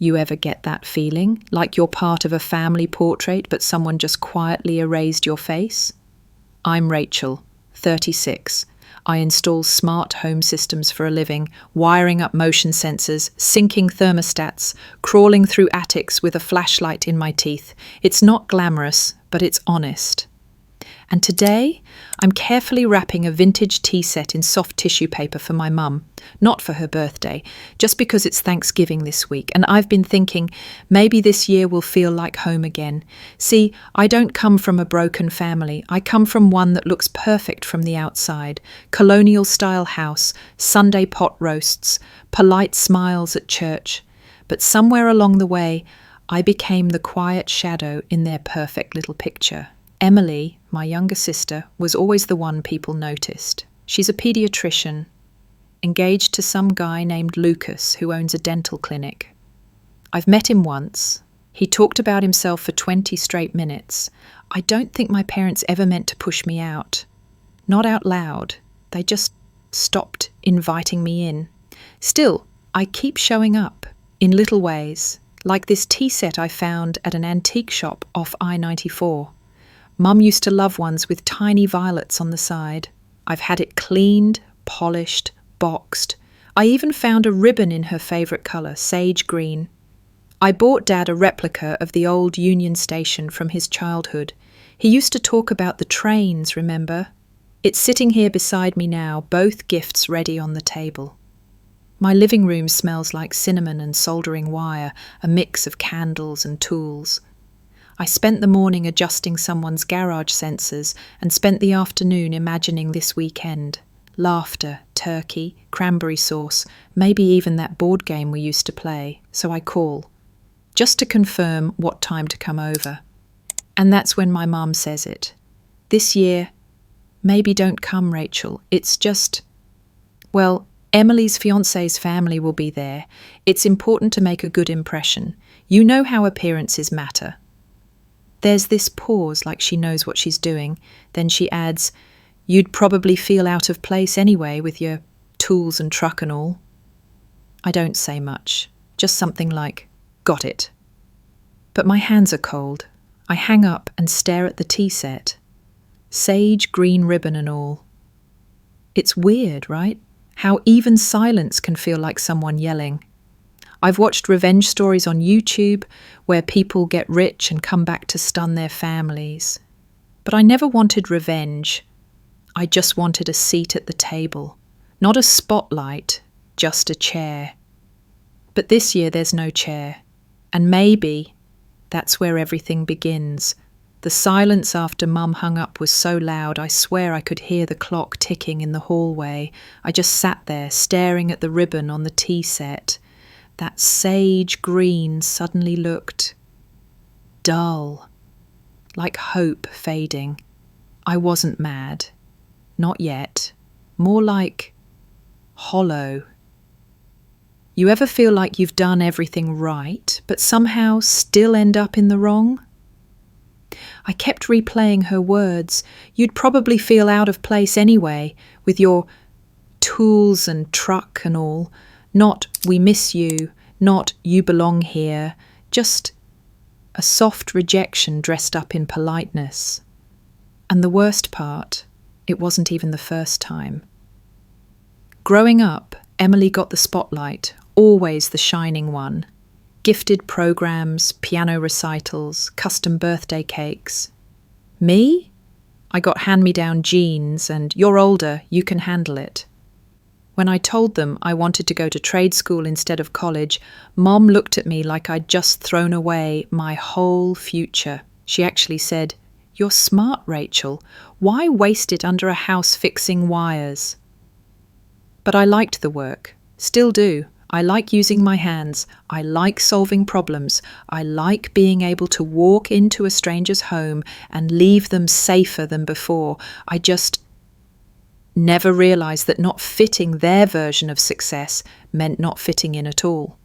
You ever get that feeling, like you're part of a family portrait but someone just quietly erased your face? I'm Rachel, 36. I install smart home systems for a living, wiring up motion sensors, syncing thermostats, crawling through attics with a flashlight in my teeth. It's not glamorous, but it's honest. And today, I'm carefully wrapping a vintage tea set in soft tissue paper for my mum, not for her birthday, just because it's Thanksgiving this week, and I've been thinking maybe this year will feel like home again. See, I don't come from a broken family. I come from one that looks perfect from the outside. Colonial-style house, Sunday pot roasts, polite smiles at church. But somewhere along the way, I became the quiet shadow in their perfect little picture. Emily, my younger sister, was always the one people noticed. She's a pediatrician, engaged to some guy named Lucas who owns a dental clinic. I've met him once. He talked about himself for 20 straight minutes. I don't think my parents ever meant to push me out. Not out loud. They just stopped inviting me in. Still, I keep showing up in little ways, like this tea set I found at an antique shop off I-94. Mum used to love ones with tiny violets on the side. I've had it cleaned, polished, boxed. I even found a ribbon in her favourite colour, sage green. I bought Dad a replica of the old Union Station from his childhood. He used to talk about the trains, remember? It's sitting here beside me now, both gifts ready on the table. My living room smells like cinnamon and soldering wire, a mix of candles and tools. I spent the morning adjusting someone's garage sensors and spent the afternoon imagining this weekend. Laughter, turkey, cranberry sauce, maybe even that board game we used to play. So I call, just to confirm what time to come over. And that's when my mum says it. This year, maybe don't come, Rachel. It's just, well, Emily's fiancé's family will be there. It's important to make a good impression. You know how appearances matter. There's this pause like she knows what she's doing. Then she adds, you'd probably feel out of place anyway with your tools and truck and all. I don't say much, just something like, got it. But my hands are cold. I hang up and stare at the tea set. Sage green ribbon and all. It's weird, right? How even silence can feel like someone yelling. I've watched revenge stories on YouTube where people get rich and come back to stun their families. But I never wanted revenge. I just wanted a seat at the table. Not a spotlight, just a chair. But this year there's no chair. And maybe that's where everything begins. The silence after Mum hung up was so loud I swear I could hear the clock ticking in the hallway. I just sat there staring at the ribbon on the tea set. That sage green suddenly looked dull, like hope fading. I wasn't mad. Not yet. More like hollow. You ever feel like you've done everything right, but somehow still end up in the wrong? I kept replaying her words. You'd probably feel out of place anyway, with your tools and truck and all. Not, we miss you, not, you belong here, just a soft rejection dressed up in politeness. And the worst part, it wasn't even the first time. Growing up, Emily got the spotlight, always the shining one. Gifted programs, piano recitals, custom birthday cakes. Me? I got hand-me-down jeans and, you're older, you can handle it. When I told them I wanted to go to trade school instead of college, Mom looked at me like I'd just thrown away my whole future. She actually said, you're smart, Rachel. Why waste it under a house fixing wires? But I liked the work. Still do. I like using my hands. I like solving problems. I like being able to walk into a stranger's home and leave them safer than before. I just never realised that not fitting their version of success meant not fitting in at all.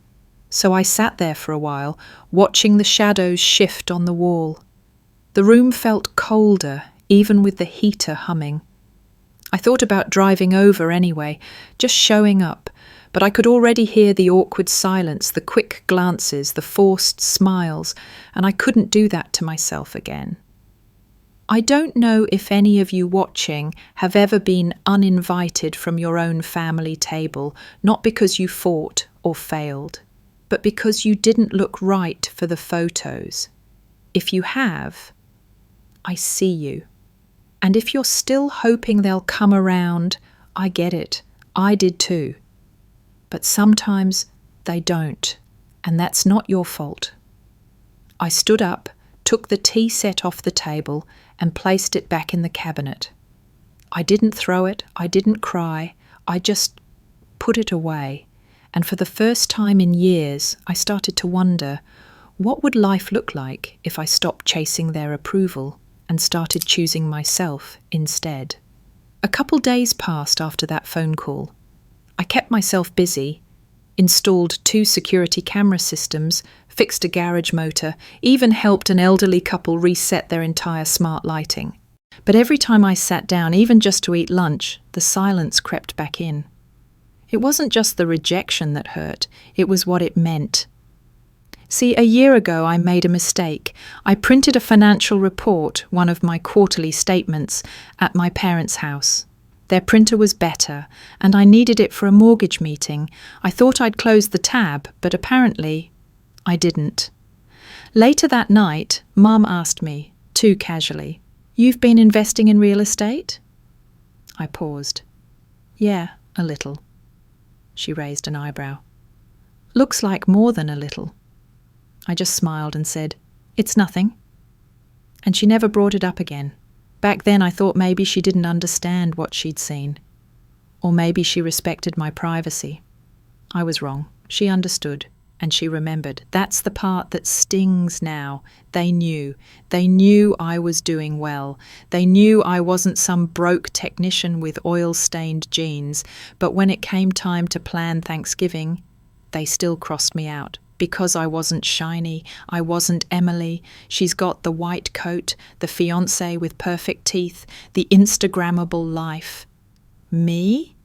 So I sat there for a while, watching the shadows shift on the wall. The room felt colder, even with the heater humming. I thought about driving over anyway, just showing up, but I could already hear the awkward silence, the quick glances, the forced smiles, and I couldn't do that to myself again. I don't know if any of you watching have ever been uninvited from your own family table, not because you fought or failed, but because you didn't look right for the photos. If you have, I see you. And if you're still hoping they'll come around, I get it. I did too. But sometimes they don't, and that's not your fault. I stood up, took the tea set off the table, and placed it back in the cabinet. I didn't throw it, I didn't cry, I just put it away. And for the first time in years, I started to wonder, what would life look like if I stopped chasing their approval and started choosing myself instead? A couple days passed after that phone call. I kept myself busy, installed 2 security camera systems, fixed a garage motor, even helped an elderly couple reset their entire smart lighting. But every time I sat down, even just to eat lunch, the silence crept back in. It wasn't just the rejection that hurt, it was what it meant. See, a year ago I made a mistake. I printed a financial report, one of my quarterly statements, at my parents' house. Their printer was better, and I needed it for a mortgage meeting. I thought I'd closed the tab, but apparently I didn't. Later that night, Mum asked me, too casually, "You've been investing in real estate?" I paused. "Yeah, a little." She raised an eyebrow. "Looks like more than a little." I just smiled and said, "It's nothing." And she never brought it up again. Back then I thought maybe she didn't understand what she'd seen. Or maybe she respected my privacy. I was wrong. She understood, and she remembered. That's the part that stings now. They knew. They knew I was doing well. They knew I wasn't some broke technician with oil-stained jeans. But when it came time to plan Thanksgiving, they still crossed me out. Because I wasn't shiny, I wasn't Emily. She's got the white coat, the fiancé with perfect teeth, the Instagrammable life. Me?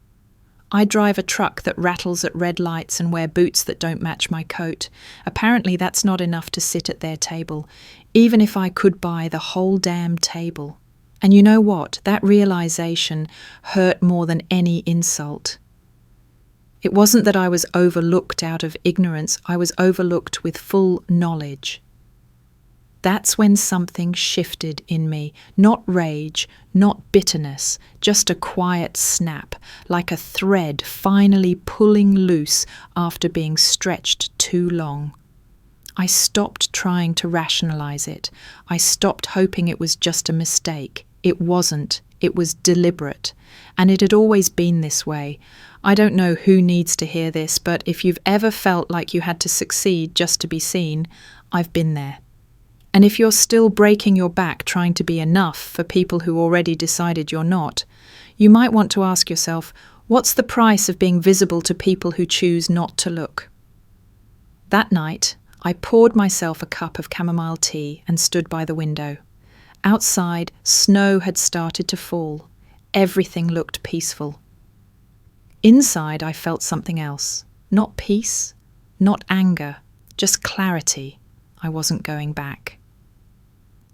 I drive a truck that rattles at red lights and wear boots that don't match my coat. Apparently that's not enough to sit at their table, even if I could buy the whole damn table. And you know what? That realization hurt more than any insult. It wasn't that I was overlooked out of ignorance, I was overlooked with full knowledge. That's when something shifted in me, not rage, not bitterness, just a quiet snap, like a thread finally pulling loose after being stretched too long. I stopped trying to rationalize it. I stopped hoping it was just a mistake. It wasn't. It was deliberate. And it had always been this way. I don't know who needs to hear this, but if you've ever felt like you had to succeed just to be seen, I've been there. And if you're still breaking your back trying to be enough for people who already decided you're not, you might want to ask yourself, what's the price of being visible to people who choose not to look? That night, I poured myself a cup of chamomile tea and stood by the window. Outside, snow had started to fall. Everything looked peaceful. Inside, I felt something else. Not peace, not anger, just clarity. I wasn't going back.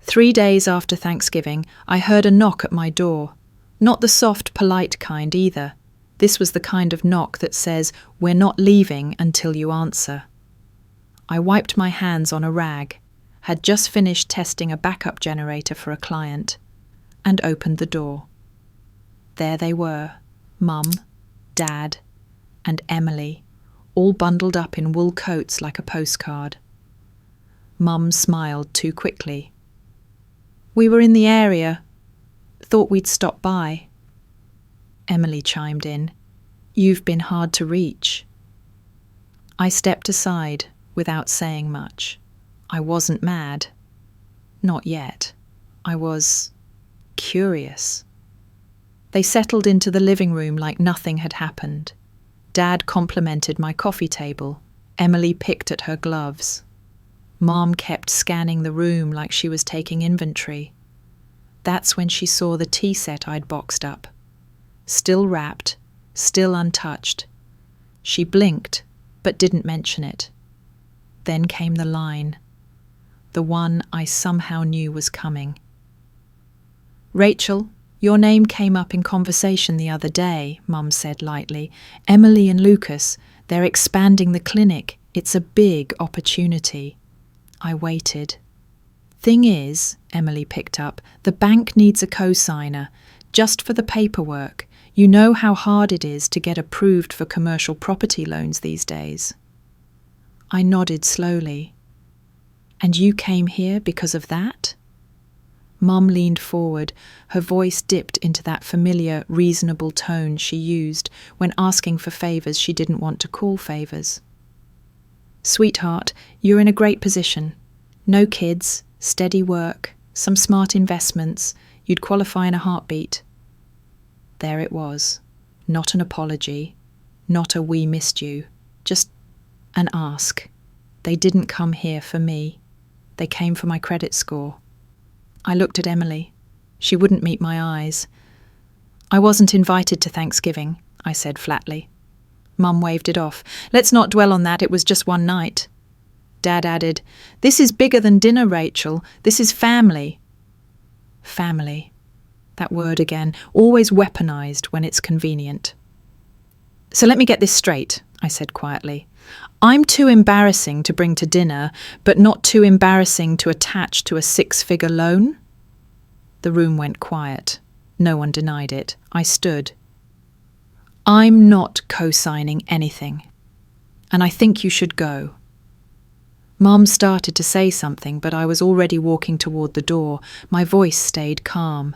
3 days after Thanksgiving, I heard a knock at my door. Not the soft, polite kind either. This was the kind of knock that says, "We're not leaving until you answer." I wiped my hands on a rag, had just finished testing a backup generator for a client, and opened the door. There they were, Mum, Dad, and Emily, all bundled up in wool coats like a postcard. Mum smiled too quickly. "We were in the area. Thought we'd stop by." Emily chimed in. "You've been hard to reach." I stepped aside without saying much. I wasn't mad. Not yet. I was curious. They settled into the living room like nothing had happened. Dad complimented my coffee table. Emily picked at her gloves. Mom kept scanning the room like she was taking inventory. That's when she saw the tea set I'd boxed up. Still wrapped, still untouched. She blinked, but didn't mention it. Then came the line, the one I somehow knew was coming. "Rachel, your name came up in conversation the other day," Mum said lightly. "Emily and Lucas, they're expanding the clinic. It's a big opportunity." I waited. "Thing is," Emily picked up, "the bank needs a co-signer, just for the paperwork. You know how hard it is to get approved for commercial property loans these days." I nodded slowly. "And you came here because of that?" Mum leaned forward, her voice dipped into that familiar, reasonable tone she used when asking for favours she didn't want to call favours. "Sweetheart, you're in a great position. No kids, steady work, some smart investments. You'd qualify in a heartbeat." There it was. Not an apology, not a "we missed you," just an ask. They didn't come here for me. They came for my credit score. I looked at Emily. She wouldn't meet my eyes. "I wasn't invited to Thanksgiving," I said flatly. Mum waved it off. "Let's not dwell on that, it was just one night." Dad added, "This is bigger than dinner, Rachel. This is family." Family. That word again, always weaponized when it's convenient. "So let me get this straight," I said quietly. "I'm too embarrassing to bring to dinner, but not too embarrassing to attach to a 6-figure loan?" The room went quiet. No one denied it. I stood. "I'm not co-signing anything. And I think you should go." Mum started to say something, but I was already walking toward the door. My voice stayed calm.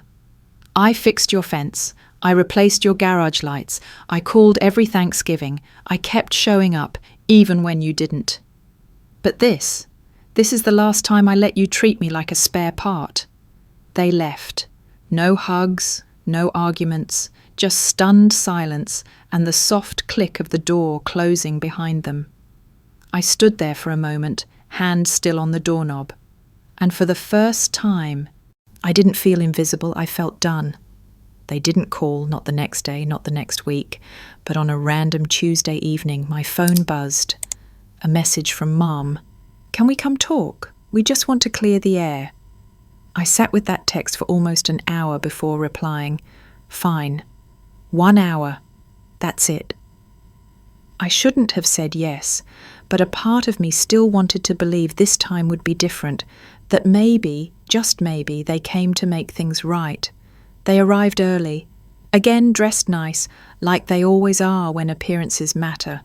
"I fixed your fence. I replaced your garage lights. I called every Thanksgiving. I kept showing up, even when you didn't. But this is the last time I let you treat me like a spare part." They left. No hugs, no arguments, just stunned silence and the soft click of the door closing behind them. I stood there for a moment, hand still on the doorknob. And for the first time, I didn't feel invisible, I felt done. They didn't call, not the next day, not the next week, but on a random Tuesday evening, my phone buzzed. A message from Mum. "Can we come talk? We just want to clear the air." I sat with that text for almost an hour before replying. "Fine. 1 hour. That's it." I shouldn't have said yes, but a part of me still wanted to believe this time would be different, that maybe, just maybe, they came to make things right. They arrived early, again dressed nice, like they always are when appearances matter.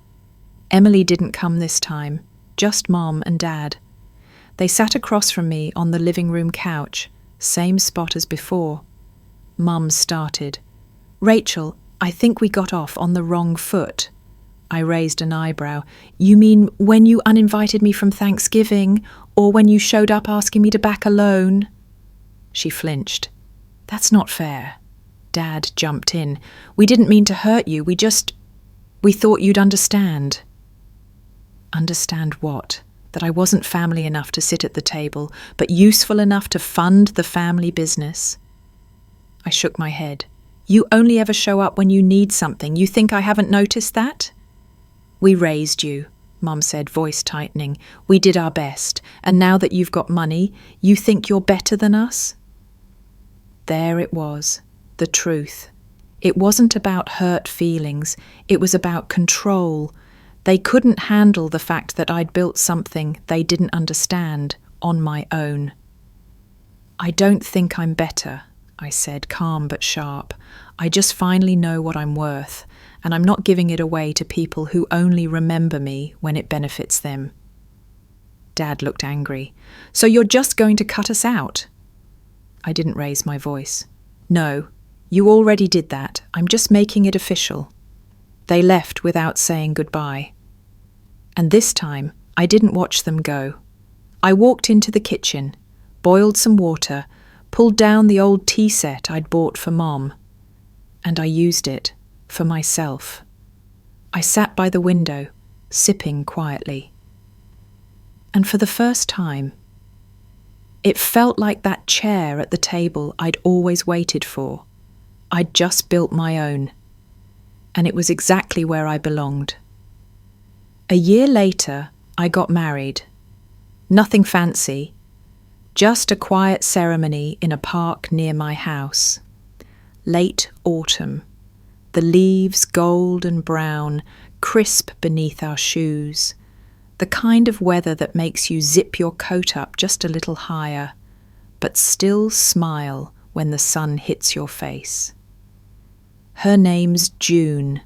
Emily didn't come this time, just Mom and Dad. They sat across from me on the living room couch, same spot as before. Mum started. "Rachel, I think we got off on the wrong foot." I raised an eyebrow. "You mean when you uninvited me from Thanksgiving, or when you showed up asking me to back a loan?" She flinched. "That's not fair." Dad jumped in. "We didn't mean to hurt you, we thought you'd understand." Understand what? That I wasn't family enough to sit at the table, but useful enough to fund the family business? I shook my head. "You only ever show up when you need something. You think I haven't noticed that?" "We raised you," Mum said, voice tightening. "We did our best, and now that you've got money, you think you're better than us?" There it was, the truth. It wasn't about hurt feelings, it was about control. They couldn't handle the fact that I'd built something they didn't understand on my own. "I don't think I'm better," I said, calm but sharp. "I just finally know what I'm worth, and I'm not giving it away to people who only remember me when it benefits them." Dad looked angry. "So you're just going to cut us out?" I didn't raise my voice. "No, you already did that. I'm just making it official." They left without saying goodbye. And this time, I didn't watch them go. I walked into the kitchen, boiled some water, pulled down the old tea set I'd bought for Mom, and I used it for myself. I sat by the window, sipping quietly. And for the first time, it felt like that chair at the table I'd always waited for. I'd just built my own, and it was exactly where I belonged. A year later, I got married. Nothing fancy, just a quiet ceremony in a park near my house. Late autumn, the leaves gold and brown, crisp beneath our shoes. The kind of weather that makes you zip your coat up just a little higher, but still smile when the sun hits your face. Her name's June.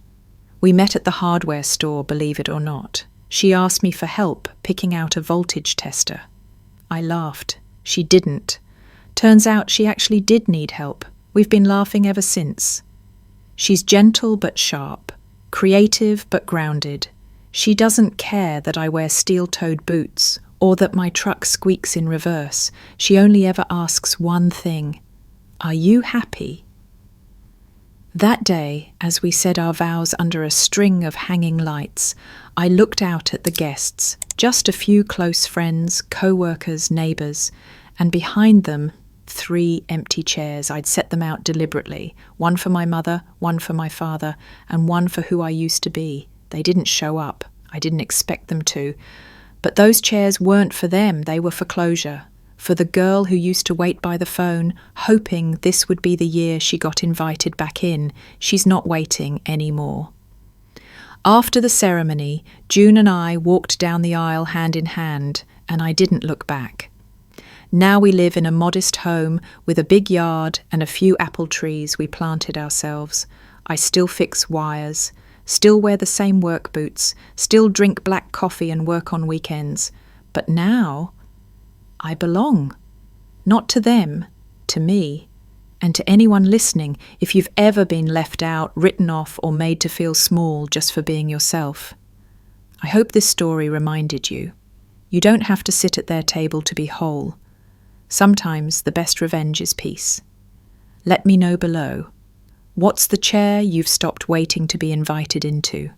We met at the hardware store, believe it or not. She asked me for help picking out a voltage tester. I laughed. She didn't. Turns out she actually did need help. We've been laughing ever since. She's gentle but sharp, creative but grounded. She doesn't care that I wear steel-toed boots or that my truck squeaks in reverse. She only ever asks one thing. Are you happy? That day, as we said our vows under a string of hanging lights, I looked out at the guests, just a few close friends, co-workers, neighbours, and behind them, 3 empty chairs. I'd set them out deliberately, one for my mother, one for my father, and one for who I used to be. They didn't show up. I didn't expect them to. But those chairs weren't for them. They were for closure. For the girl who used to wait by the phone, hoping this would be the year she got invited back in. She's not waiting anymore. After the ceremony, June and I walked down the aisle hand in hand, and I didn't look back. Now we live in a modest home with a big yard and a few apple trees we planted ourselves. I still fix wires, still wear the same work boots, still drink black coffee and work on weekends. But now I belong. Not to them, to me. And to anyone listening, if you've ever been left out, written off, or made to feel small just for being yourself, I hope this story reminded you. You don't have to sit at their table to be whole. Sometimes the best revenge is peace. Let me know below. What's the chair you've stopped waiting to be invited into?